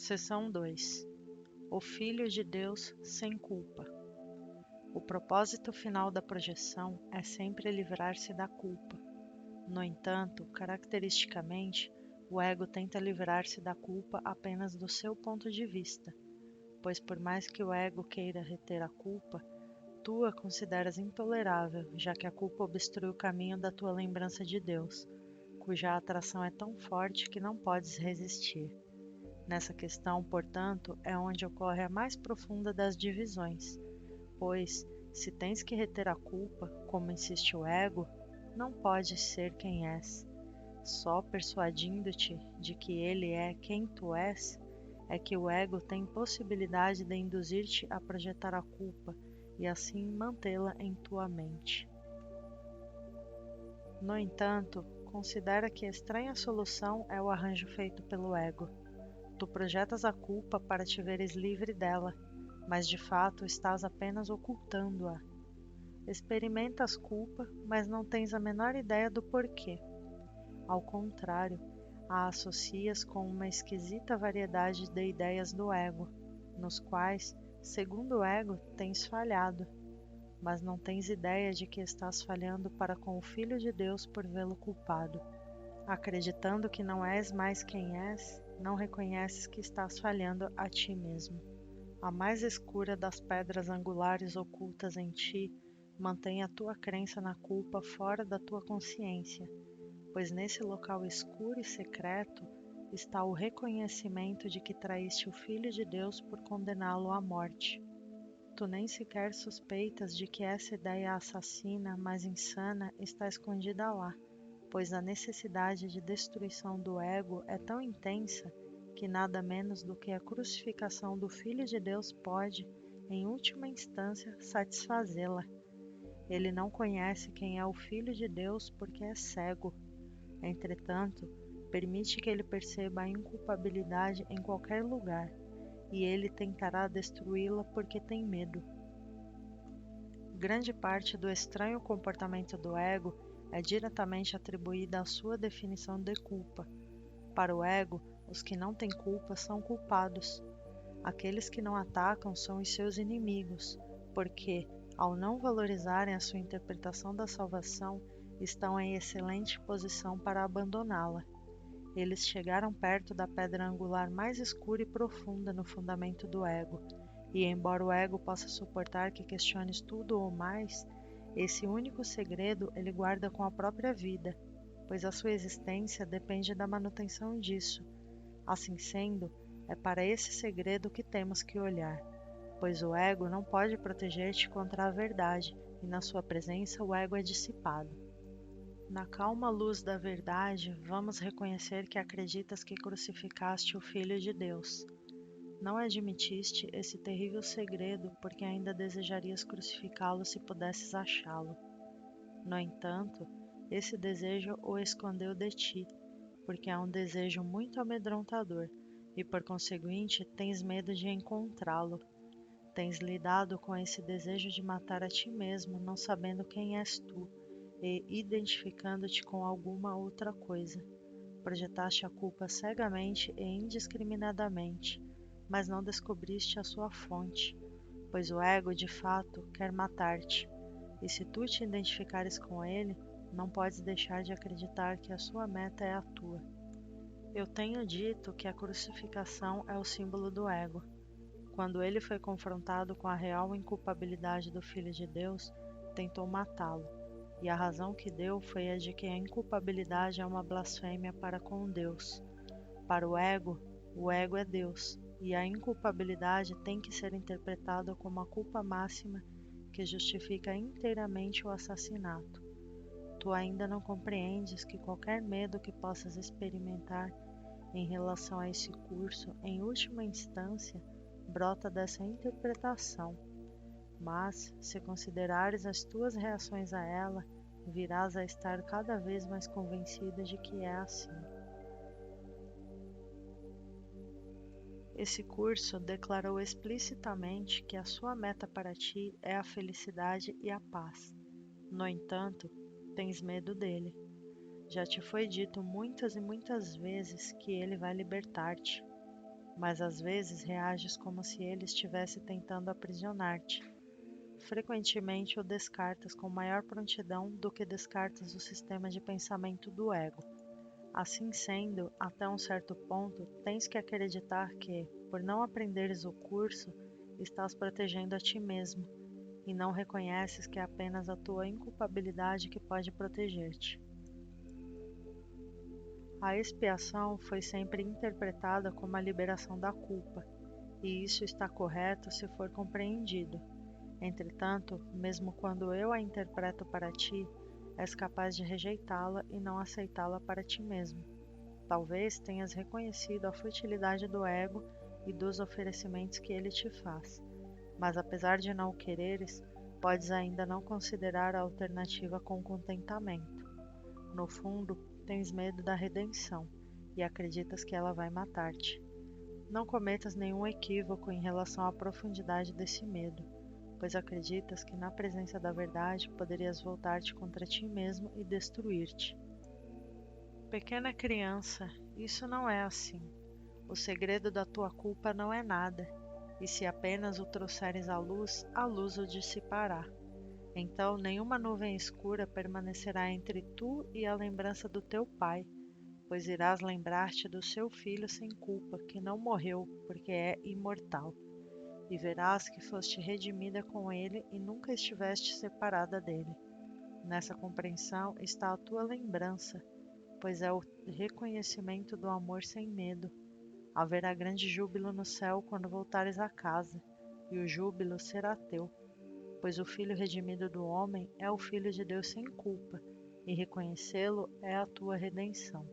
Seção 2. O Filho de Deus sem culpa. O propósito final da projeção é sempre livrar-se da culpa. No entanto, caracteristicamente, o ego tenta livrar-se da culpa apenas do seu ponto de vista, pois por mais que o ego queira reter a culpa, tu a consideras intolerável, já que a culpa obstrui o caminho da tua lembrança de Deus, cuja atração é tão forte que não podes resistir. Nessa questão, portanto, é onde ocorre a mais profunda das divisões, pois, se tens que reter a culpa, como insiste o ego, não podes ser quem és. Só persuadindo-te de que ele é quem tu és, é que o ego tem possibilidade de induzir-te a projetar a culpa e assim mantê-la em tua mente. No entanto, considera que a estranha solução é o arranjo feito pelo ego. Tu projetas a culpa para te veres livre dela, mas de fato estás apenas ocultando-a. Experimentas culpa, mas não tens a menor ideia do porquê. Ao contrário, a associas com uma esquisita variedade de ideias do ego, nos quais, segundo o ego, tens falhado, mas não tens ideia de que estás falhando para com o Filho de Deus por vê-lo culpado. Acreditando que não és mais quem és, não reconheces que estás falhando a ti mesmo. A mais escura das pedras angulares ocultas em ti mantém a tua crença na culpa fora da tua consciência, pois nesse local escuro e secreto está o reconhecimento de que traíste o Filho de Deus por condená-lo à morte. Tu nem sequer suspeitas de que essa ideia assassina, mas insana, está escondida lá, pois a necessidade de destruição do ego é tão intensa que nada menos do que a crucificação do Filho de Deus pode, em última instância, satisfazê-la. Ele não conhece quem é o Filho de Deus porque é cego. Entretanto, permite que ele perceba a inculpabilidade em qualquer lugar, e ele tentará destruí-la porque tem medo. Grande parte do estranho comportamento do ego é diretamente atribuída à sua definição de culpa. Para o ego, os que não têm culpa são culpados. Aqueles que não atacam são os seus inimigos, porque, ao não valorizarem a sua interpretação da salvação, estão em excelente posição para abandoná-la. Eles chegaram perto da pedra angular mais escura e profunda no fundamento do ego, e embora o ego possa suportar que questiones tudo ou mais, esse único segredo ele guarda com a própria vida, pois a sua existência depende da manutenção disso. Assim sendo, é para esse segredo que temos que olhar, pois o ego não pode proteger-te contra a verdade, e na sua presença o ego é dissipado. Na calma luz da verdade, vamos reconhecer que acreditas que crucificaste o Filho de Deus. Não admitiste esse terrível segredo porque ainda desejarias crucificá-lo se pudesses achá-lo. No entanto, esse desejo o escondeu de ti, porque é um desejo muito amedrontador, e por conseguinte tens medo de encontrá-lo. Tens lidado com esse desejo de matar a ti mesmo, não sabendo quem és tu, e identificando-te com alguma outra coisa. Projetaste a culpa cegamente e indiscriminadamente, mas não descobriste a sua fonte, pois o ego, de fato, quer matar-te, e se tu te identificares com ele, não podes deixar de acreditar que a sua meta é a tua. Eu tenho dito que a crucificação é o símbolo do ego. Quando ele foi confrontado com a real inculpabilidade do Filho de Deus, tentou matá-lo, e a razão que deu foi a de que a inculpabilidade é uma blasfêmia para com Deus. Para o ego é Deus, e a inculpabilidade tem que ser interpretada como a culpa máxima que justifica inteiramente o assassinato. Tu ainda não compreendes que qualquer medo que possas experimentar em relação a esse curso, em última instância, brota dessa interpretação. Mas, se considerares as tuas reações a ela, virás a estar cada vez mais convencida de que é assim. Esse curso declarou explicitamente que a sua meta para ti é a felicidade e a paz. No entanto, tens medo dele. Já te foi dito muitas e muitas vezes que ele vai libertar-te. mas às vezes reages como se ele estivesse tentando aprisionar-te. Frequentemente o descartas com maior prontidão do que descartas o sistema de pensamento do ego. Assim sendo, até um certo ponto, tens que acreditar que, por não aprenderes o curso, estás protegendo a ti mesmo, e não reconheces que é apenas a tua inculpabilidade que pode proteger-te. A expiação foi sempre interpretada como a liberação da culpa, e isso está correto se for compreendido. Entretanto, mesmo quando eu a interpreto para ti, és capaz de rejeitá-la e não aceitá-la para ti mesmo. Talvez tenhas reconhecido a futilidade do ego e dos oferecimentos que ele te faz, mas apesar de não o quereres, podes ainda não considerar a alternativa com contentamento. No fundo, tens medo da redenção e acreditas que ela vai matar-te. Não cometas nenhum equívoco em relação à profundidade desse medo, pois acreditas que na presença da verdade poderias voltar-te contra ti mesmo e destruir-te. Pequena criança, isso não é assim. O segredo da tua culpa não é nada, e se apenas o trouxeres à luz, a luz o dissipará. Então nenhuma nuvem escura permanecerá entre tu e a lembrança do teu pai, pois irás lembrar-te do seu filho sem culpa, que não morreu, porque é imortal. E verás que foste redimida com ele e nunca estiveste separada dele. Nessa compreensão está a tua lembrança, pois é o reconhecimento do amor sem medo. Haverá grande júbilo no céu quando voltares a casa, e o júbilo será teu, pois o Filho redimido do homem é o Filho de Deus sem culpa, e reconhecê-lo é a tua redenção.